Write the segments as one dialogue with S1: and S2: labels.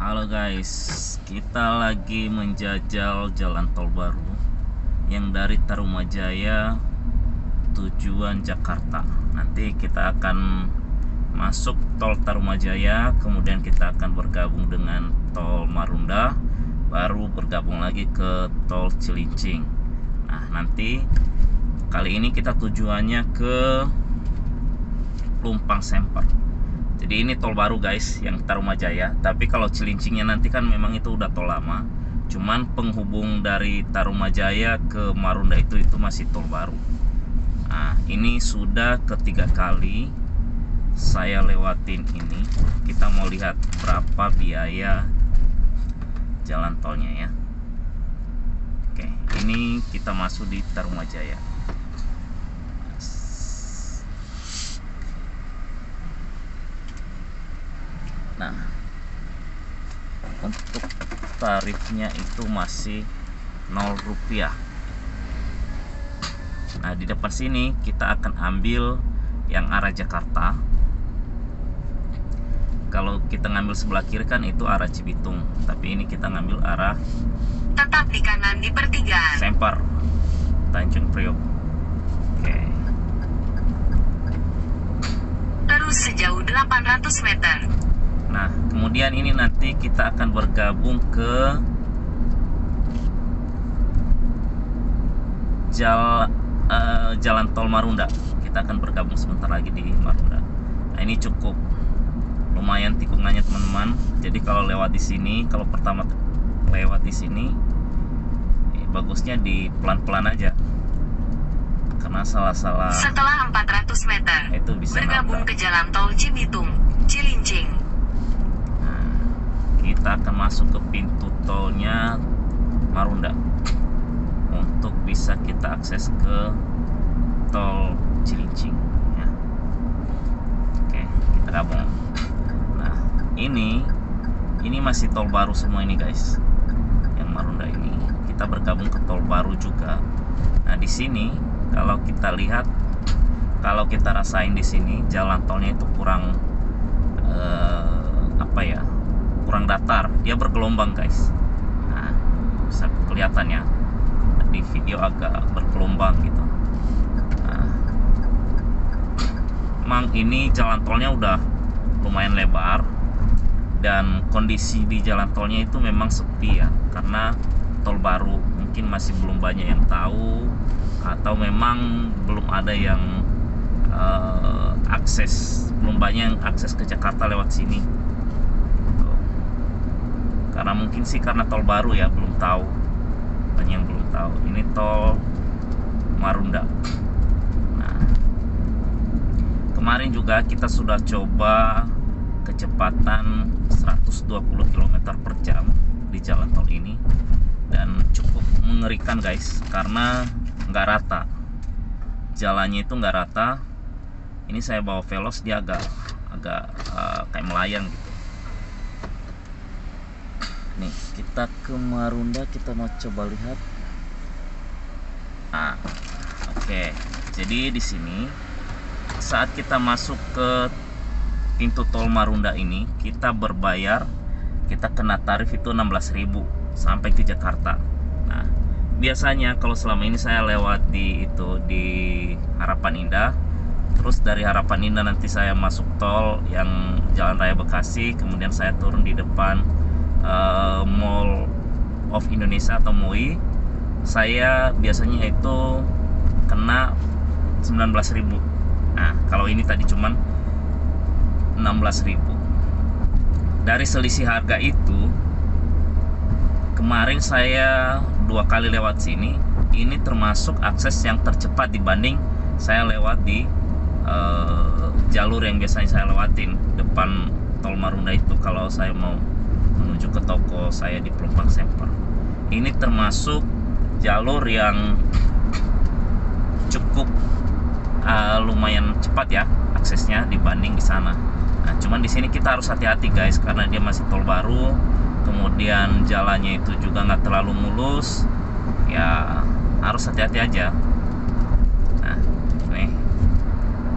S1: Halo guys, kita lagi menjajal jalan tol baru yang dari Tarumajaya tujuan Jakarta. Nanti kita akan masuk tol Tarumajaya, kemudian kita akan bergabung dengan tol Marunda, baru bergabung lagi ke tol Cilincing. Nah, nanti kali ini kita tujuannya ke Pelumpang Semper. Jadi ini tol baru guys, yang Tarumajaya. Tapi kalau Cilincingnya nanti kan memang itu udah tol lama. Cuman penghubung dari Tarumajaya ke Marunda itu masih tol baru. Nah, ini sudah ketiga kali saya lewatin ini. Kita mau lihat berapa biaya jalan tolnya ya. Oke, ini kita masuk di Tarumajaya. Nah, untuk tarifnya itu masih 0 rupiah. Nah, di depan sini kita akan ambil yang arah Jakarta. Kalau kita ngambil sebelah kiri kan itu arah Cibitung, tapi ini kita ngambil arah
S2: tetap di kanan di pertigaan
S1: Semper, Tanjung Priok. Oke.
S2: terus sejauh 800 meter.
S1: Nah, kemudian ini nanti kita akan bergabung ke jalan tol Marunda. Kita akan bergabung sebentar lagi di Marunda. Nah, ini cukup lumayan tikungannya teman-teman. Jadi kalau lewat di sini, kalau pertama lewat di sini, bagusnya di pelan-pelan aja. Karena salah-salah
S2: Setelah 400 meter,
S1: itu bisa
S2: bergabung
S1: nabrak.
S2: ke jalan tol Cibitung, Cilincing.
S1: Kita akan masuk ke pintu tolnya Marunda untuk bisa kita akses ke tol Cilincing ya. Oke, kita gabung. Nah, ini masih tol baru semua ini guys. Yang Marunda ini kita bergabung ke tol baru juga. Nah, di sini kalau kita lihat, kalau kita rasain di sini jalan tolnya itu kurang kurang datar, dia bergelombang guys. Nah, bisa kelihatan ya di video agak bergelombang gitu. Nah, emang ini jalan tolnya udah lumayan lebar dan kondisi di jalan tolnya itu memang sepi ya, karena tol baru, mungkin masih belum banyak yang tahu atau memang belum ada yang belum banyak yang akses ke Jakarta lewat sini. Karena mungkin sih karena tol baru ya, belum tahu, banyak yang belum tahu. Ini tol Marunda. Nah, kemarin juga kita sudah coba kecepatan 120 km per jam di jalan tol ini, dan cukup mengerikan guys, karena nggak rata jalannya, itu nggak rata. Ini saya bawa Veloz, dia agak kayak melayang gitu. Nih, kita ke Marunda, kita mau coba lihat. Nah, oke. Jadi di sini saat kita masuk ke pintu tol Marunda ini, kita berbayar, kita kena tarif itu 16.000 sampai ke Jakarta. Nah, biasanya kalau selama ini saya lewat di Harapan Indah, terus dari Harapan Indah nanti saya masuk tol yang Jalan Raya Bekasi, kemudian saya turun di depan Mall of Indonesia atau MOI. Saya biasanya itu kena 19.000. Nah, kalau ini tadi cuman 16.000. Dari selisih harga itu, kemarin saya 2 kali lewat sini, ini termasuk akses yang tercepat dibanding saya lewat di jalur yang biasanya saya lewatin depan tol Marunda itu. Kalau saya mau menuju ke toko saya di Pelumpang Semper, ini termasuk jalur yang cukup lumayan cepat ya aksesnya dibanding di sana. Nah, cuman di sini kita harus hati-hati guys, karena dia masih tol baru, kemudian jalannya itu juga nggak terlalu mulus ya, harus hati-hati aja. Nah, nih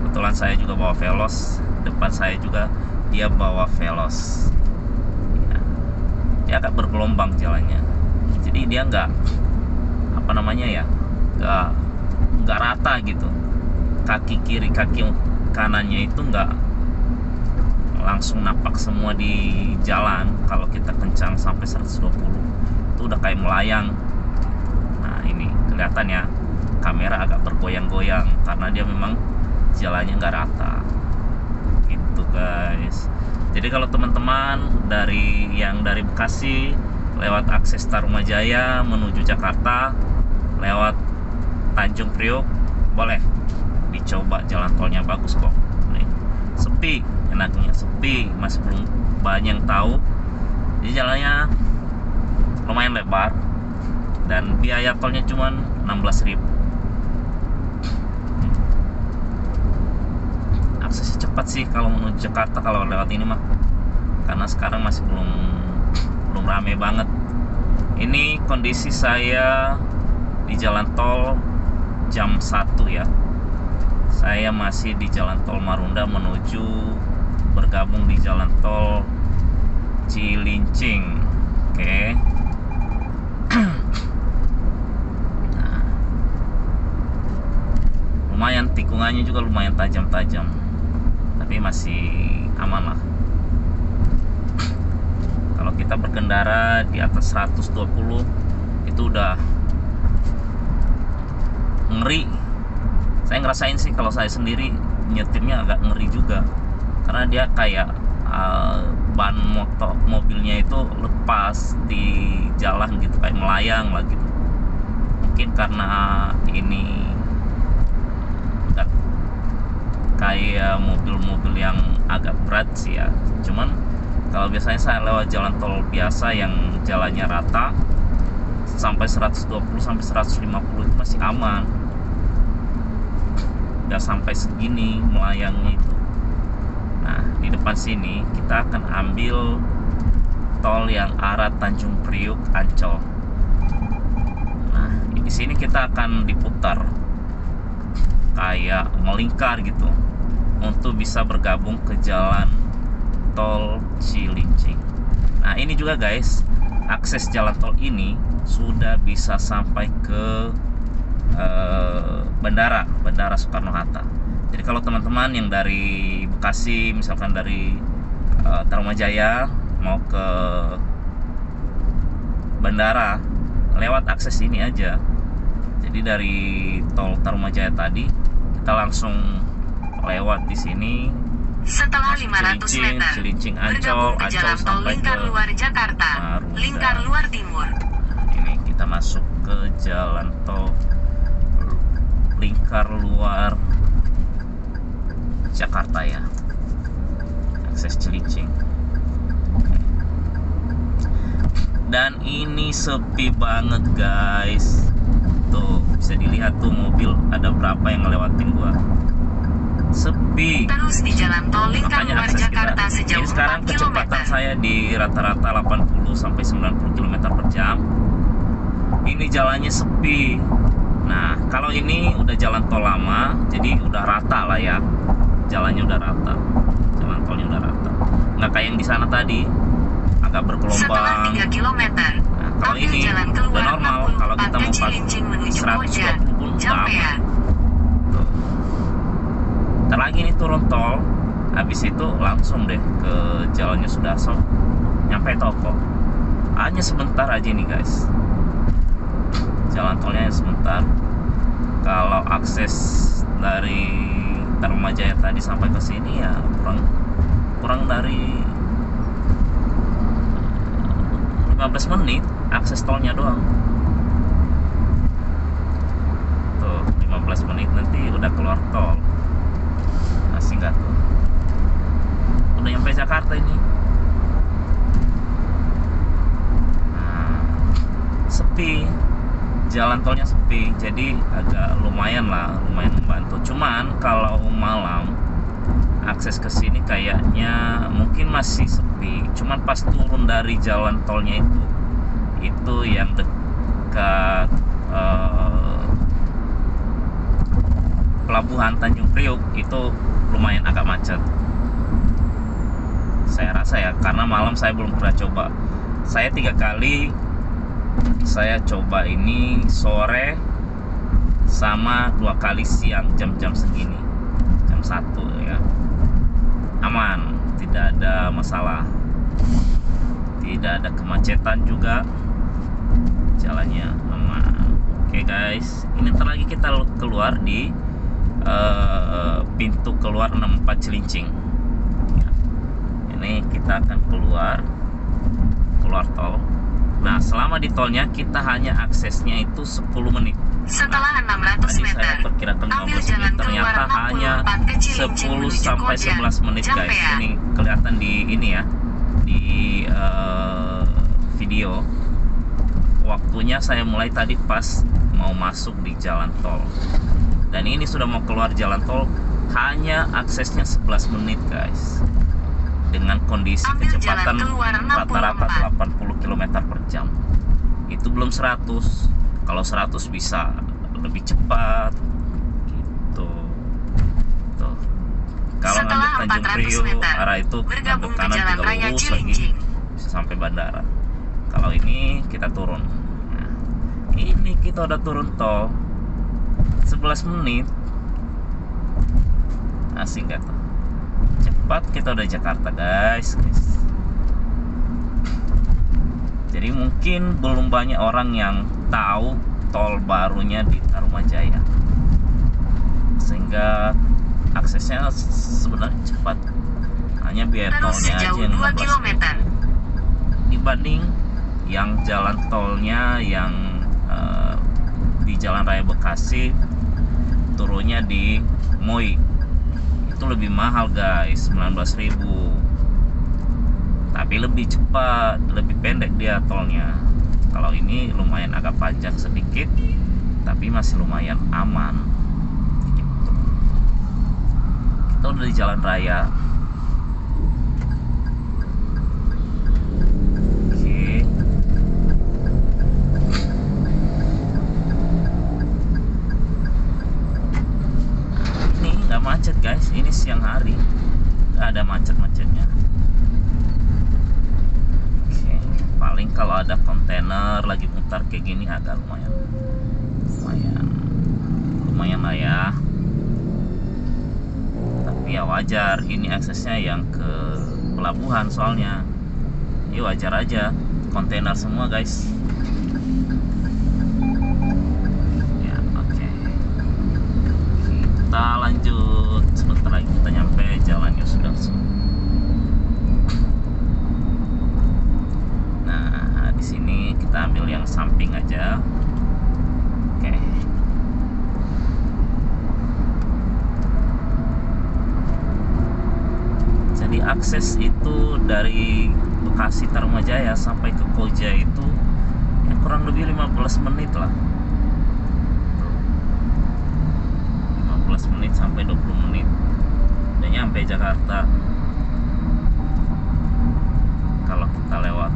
S1: kebetulan saya juga bawa Veloz, depan saya juga dia bawa Veloz. dia agak bergelombang jalannya. Jadi dia nggak apa namanya ya, nggak rata gitu. Kaki kiri kaki kanannya itu nggak langsung napak semua di jalan. Kalau kita kencang sampai 120 itu udah kayak melayang. Nah ini kelihatan ya, kamera agak bergoyang-goyang karena dia memang jalannya nggak rata gitu guys. Jadi kalau teman-teman dari Bekasi lewat akses Tarumajaya menuju Jakarta lewat Tanjung Priok, boleh dicoba, jalan tolnya bagus kok. Nih, sepi, enaknya sepi, masih belum banyak yang tahu. Jadi jalannya lumayan lebar dan biaya tolnya cuma 16.000. Aksesnya cepat sih kalau menuju Jakarta kalau lewat ini mah, karena sekarang masih belum rame banget. Ini kondisi saya di jalan tol jam 1 ya. Saya masih di jalan tol Marunda menuju bergabung di jalan tol Cilincing. Oke. Nah, lumayan tikungannya juga lumayan tajam-tajam, tapi masih aman lah. Kalau kita berkendara di atas 120 itu udah ngeri. Saya ngerasain sih, kalau saya sendiri nyetirnya agak ngeri juga, karena dia kayak ban mobilnya itu lepas di jalan gitu, kayak melayang lah gitu. Mungkin karena ini enggak kayak mobil-mobil yang agak berat sih ya. Cuman kalau biasanya saya lewat jalan tol biasa yang jalannya rata sampai 120 sampai 150 itu masih aman. Udah sampai segini melayangnya itu. Nah, di depan sini kita akan ambil tol yang arah Tanjung Priok Ancol. Nah, di sini kita akan diputar kayak melingkar gitu untuk bisa bergabung ke jalan tol Cilincing. Nah, ini juga guys, akses jalan tol ini sudah bisa sampai ke bandara Soekarno-Hatta. Jadi kalau teman-teman yang dari Bekasi, misalkan dari Tarumajaya mau ke bandara, lewat akses ini aja. Jadi dari tol Tarumajaya tadi kita langsung lewat di sini.
S2: Setelah 500 meter,
S1: Cilincing,
S2: bergabung ke jalan tol lingkar luar Jakarta, lingkar luar timur.
S1: Ini kita masuk ke jalan tol lingkar luar Jakarta ya, akses Cilincing. Dan ini sepi banget guys. Tuh bisa dilihat tuh mobil ada berapa yang ngelewatin gua. Sepi.
S2: Terus di jalan tol lingkar luar Jakarta sejauh 4
S1: sekarang
S2: km.
S1: kecepatan saya di rata-rata 80 sampai 90 km per jam. Ini jalannya sepi. Nah, kalau ini udah jalan tol lama, jadi udah rata lah ya. Jalannya udah rata. Jalan tolnya udah rata. Nggak kayak yang di sana tadi, agak bergelombang.
S2: Setelah 3 km,
S1: Nah, kalau
S2: ambil
S1: ini
S2: jalan
S1: udah
S2: keluar
S1: normal. Kalau
S2: 64
S1: kita
S2: ke
S1: mau
S2: Cilincing menuju
S1: 120
S2: Koja,
S1: pun udah
S2: Jampean.
S1: Tuh. Ntar lagi nih turun tol, habis itu langsung deh ke jalannya Sudarso, nyampe toko. Hanya sebentar aja nih guys, jalan tolnya sebentar. Kalau akses dari Tarumajaya tadi sampai ke sini ya kurang dari 15 menit akses tolnya doang. Tuh 15 menit nanti udah keluar tol. Masih nggak tuh, udah nyampe Jakarta ini. Nah, sepi, jalan tolnya sepi, jadi agak lumayan membantu. Cuman kalau malam akses ke sini kayaknya mungkin masih sepi. Cuman pas turun dari jalan tolnya itu yang dekat pelabuhan Tanjung Priok itu lumayan agak macet. Saya rasa ya, karena malam saya belum pernah coba. Saya 3 kali saya coba ini sore sama 2 kali siang jam-jam segini, jam 1 ya. Aman, tidak ada masalah, tidak ada kemacetan juga, jalannya aman. Oke guys, ini ntar lagi kita keluar di pintu keluar 64 Cilincing ya. Ini kita akan keluar tol. Nah, selama di tolnya kita hanya aksesnya itu 10 menit.
S2: Setelah 600 meter,
S1: saya perkirakan 15 menit, ternyata hanya 10 sampai 11 menit guys. Ini kelihatan di ini ya, di video. Waktunya saya mulai tadi pas mau masuk di jalan tol. Dan ini sudah mau keluar jalan tol, hanya aksesnya 11 menit guys. Dengan kondisi kecepatan rata-rata 80 km per jam. Itu belum 100. Kalau 100 bisa lebih cepat gitu. Tuh. Kalau ngambil Tanjung Priok arah itu ngambil kanan tinggal lurus lagi bisa sampai bandara. Kalau ini kita turun. Nah, ini kita udah turun tol 11 menit. Asik gak tuh? Cepat, kita udah Jakarta guys. Jadi mungkin belum banyak orang yang tahu tol barunya di Tarumajaya, sehingga aksesnya sebenarnya cepat. Hanya biaya tolnya aja yang 15 km dibanding yang jalan tolnya yang di Jalan Raya Bekasi turunnya di Moi. Itu lebih mahal guys, 19.000. Tapi lebih cepat, lebih pendek dia tolnya. Kalau ini lumayan agak panjang sedikit, tapi masih lumayan aman gitu. Kita udah di jalan raya. Oke. Ini nggak macet guys, ini siang hari, nggak ada macet-macetnya. Paling kalau ada kontainer lagi mutar kayak gini agak lumayan lah ya. Tapi ya wajar, ini aksesnya yang ke pelabuhan soalnya. Ya wajar aja, kontainer semua guys. Ya oke. Kita lanjut, sebentar lagi kita nyampe Jalan Yosudarso. Di sini kita ambil yang samping aja. Oke. Jadi akses itu dari Bekasi Tarumajaya sampai ke Koja itu ya kurang lebih 15 menit lah. 15 menit sampai 20 menit udah nyampe Jakarta. Kalau kita lewat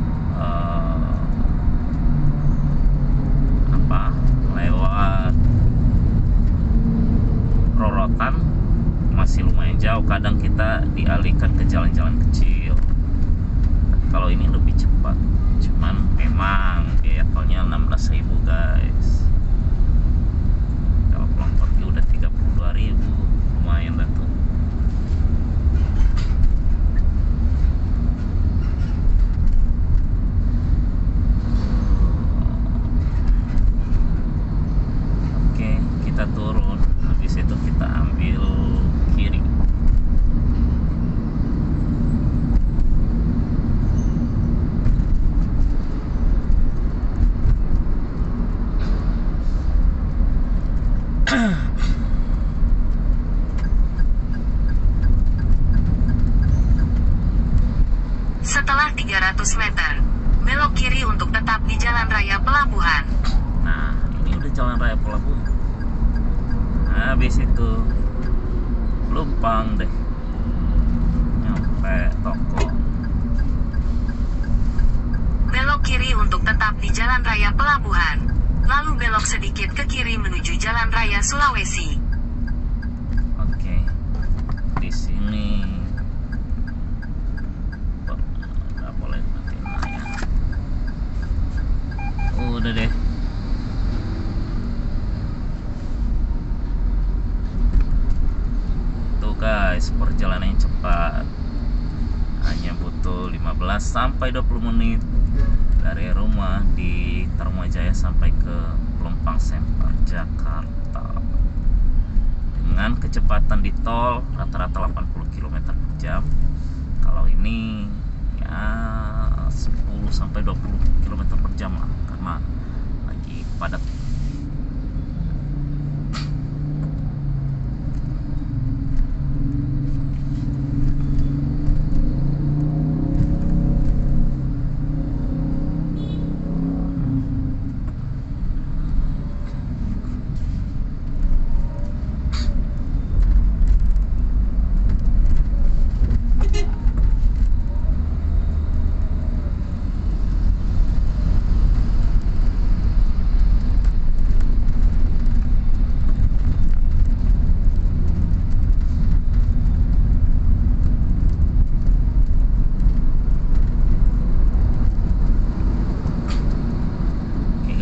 S1: lewat Rorotan masih lumayan jauh, kadang kita dialihkan ke jalan-jalan kecil. Tapi kalau ini lebih cepat, cuman memang biaya tolnya 16.000 guys. Kalau pulang pergi udah 32.000, lumayan dah tuh. Kita turun, habis itu kita ambil kiri.
S2: Setelah 300 meter, belok kiri untuk tetap di Jalan Raya Pelabuhan.
S1: Nah, ini udah Jalan Raya Pelabuhan. Habis itu lumpang deh nyampe toko.
S2: Belok kiri untuk tetap di Jalan Raya Pelabuhan, lalu belok sedikit ke kiri menuju Jalan Raya Sulawesi.
S1: Oke, di sini nggak boleh pakai ya. udah deh. Tuh guys, perjalanan yang cepat. Hanya butuh 15 sampai 20 menit dari rumah di Tarumajaya sampai ke Pelumpang Center, Jakarta. Dengan kecepatan di tol rata-rata 80 km per jam. Kalau ini ya 10 sampai 20 km per jam lah, karena lagi padat.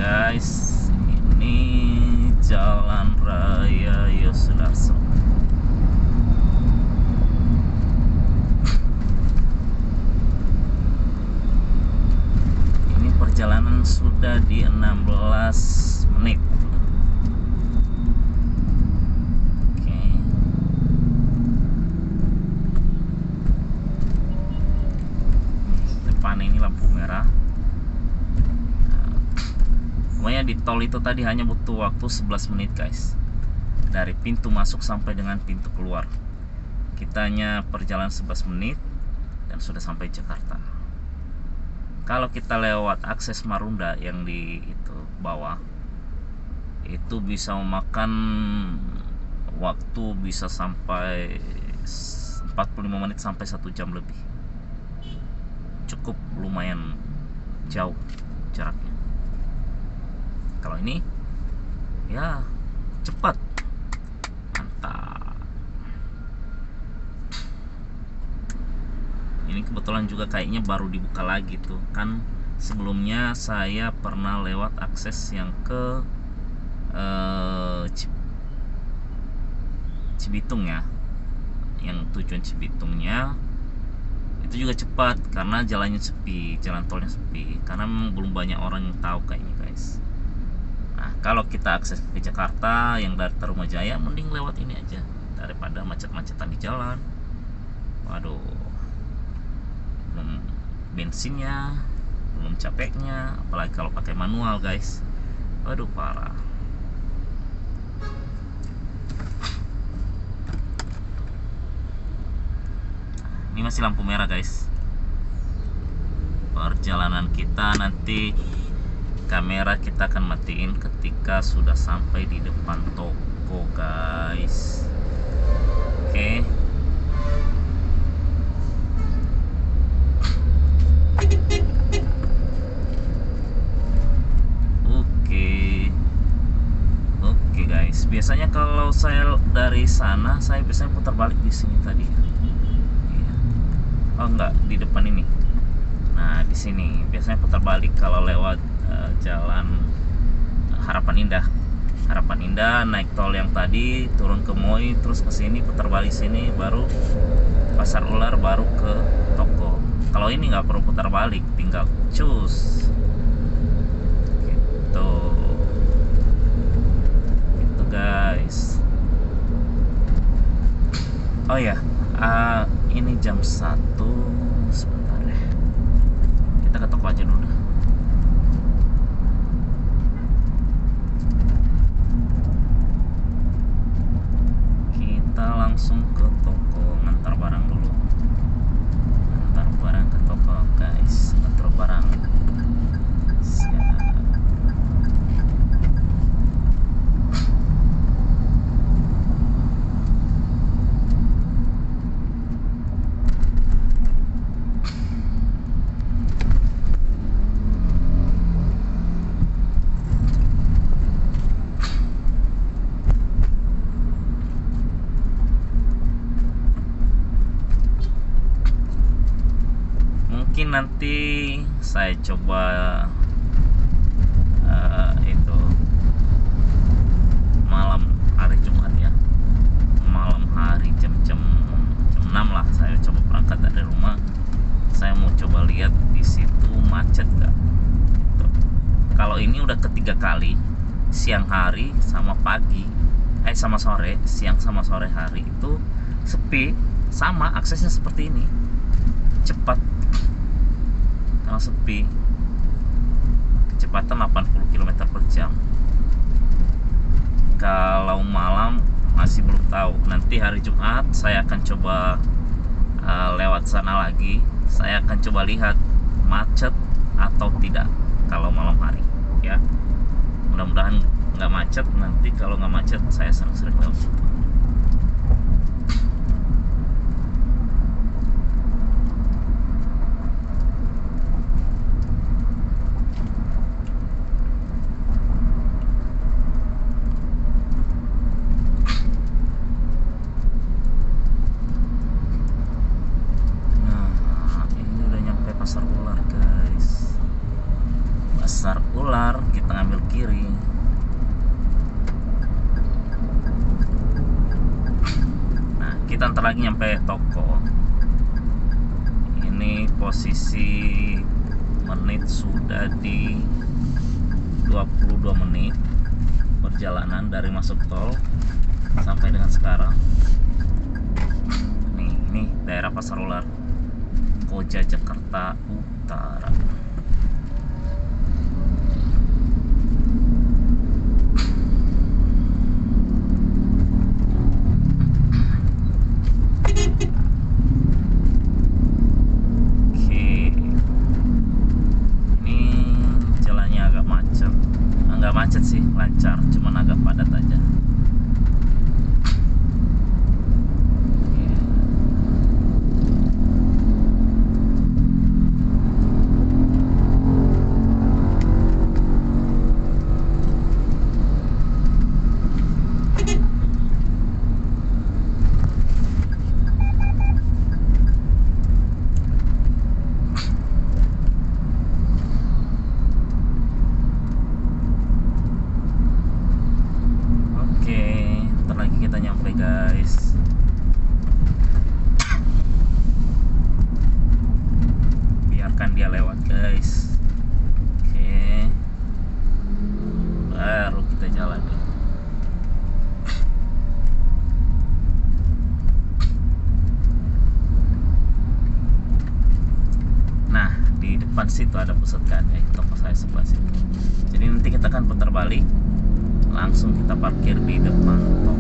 S1: Guys, ini Jalan Raya Yosudarso. Ini perjalanan sudah di 16 menit. Oke. Depan ini lampu merah. Pokoknya di tol itu tadi hanya butuh waktu 11 menit guys, dari pintu masuk sampai dengan pintu keluar. Kita hanya perjalanan 11 menit dan sudah sampai Jakarta. Kalau kita lewat akses Marunda yang di itu bawah, itu bisa memakan waktu bisa sampai 45 menit sampai 1 jam lebih. Cukup lumayan jauh jaraknya. Kalau ini ya cepat, mantap. Ini kebetulan juga kayaknya baru dibuka lagi tuh kan. Sebelumnya saya pernah lewat akses yang ke Cibitung ya, yang tujuan Cibitungnya itu juga cepat karena jalannya sepi, jalan tolnya sepi, karena memang belum banyak orang yang tahu kayaknya guys. Nah, kalau kita akses ke Jakarta yang dari Tarumajaya, mending lewat ini aja daripada macet-macetan di jalan. Waduh, belum bensinnya, belum capeknya, apalagi kalau pakai manual guys. Waduh, parah. Ini masih lampu merah guys. Perjalanan kita nanti kamera kita akan matiin ketika sudah sampai di depan toko guys. Oke. Oke guys. Biasanya kalau saya dari sana, saya biasanya putar balik di sini tadi. Oh enggak, di depan ini. Nah, di sini biasanya putar balik kalau lewat jalan Harapan Indah naik tol yang tadi, turun ke Moi, terus ke sini, putar balik sini, baru Pasar Ular, baru ke toko. Kalau ini nggak perlu putar balik, tinggal cus gitu guys. Oh ya, ini jam 1. Sebentar deh, kita ke toko aja dulu. Langsung ke toko, ngantar barang dulu. Ngantar barang ke toko guys, ngantar barang. Siap. Nanti saya coba itu malam hari Jumat ya, malam hari jam 6 lah saya coba berangkat dari rumah. Saya mau coba lihat di situ macet nggak. Kalau ini udah ketiga kali, siang hari sama pagi, sama sore, siang sama sore hari itu sepi, sama aksesnya seperti ini, cepat karena sepi, kecepatan 80 km per jam. Kalau malam masih belum tahu, nanti hari Jumat saya akan coba lewat sana lagi, saya akan coba lihat macet atau tidak kalau malam hari ya. Mudah-mudahan nggak macet. Nanti kalau nggak macet saya sering-sering lewat situ. Pasar Ular guys, Pasar Ular, kita ngambil kiri. Nah, kita ntar lagi nyampe toko. Ini posisi menit sudah di 22 menit perjalanan dari masuk tol sampai dengan sekarang. Ini daerah Pasar Ular, Koja, Jakarta Utara. Oke, ini jalannya agak macet. Nggak macet sih, lancar, cuman agak padat aja. Guys, biarkan dia lewat guys. Oke, baru kita jalan dulu. Nah, di depan situ ada pusat gadai, toko saya sebelah situ. Jadi nanti kita akan putar balik, langsung kita parkir di depan toko.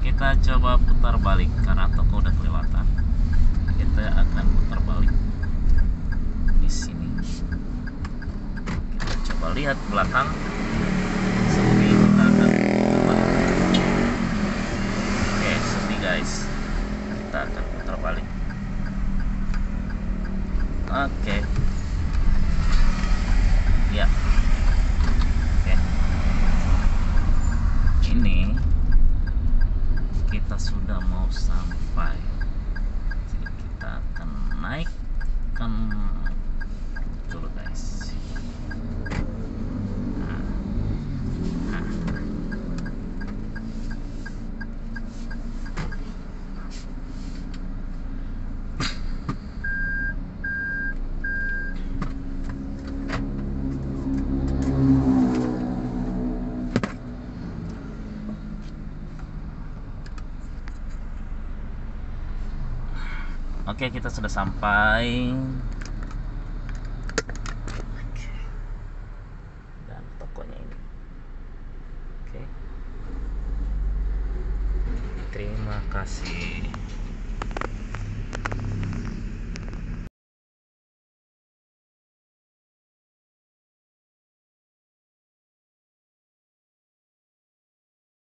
S1: Kita coba putar balik karena toko udah kelewatan. Kita akan putar balik di sini. Kita coba lihat belakang, sepi, kita akan putar balik. Oke, sepi guys. Kita akan putar balik. Oke. Ya. Oke. Ini kita sudah mau sampai, jadi kita akan naikkan dulu guys. Oke, kita sudah sampai. Dan tokonya ini. Oke. Terima kasih.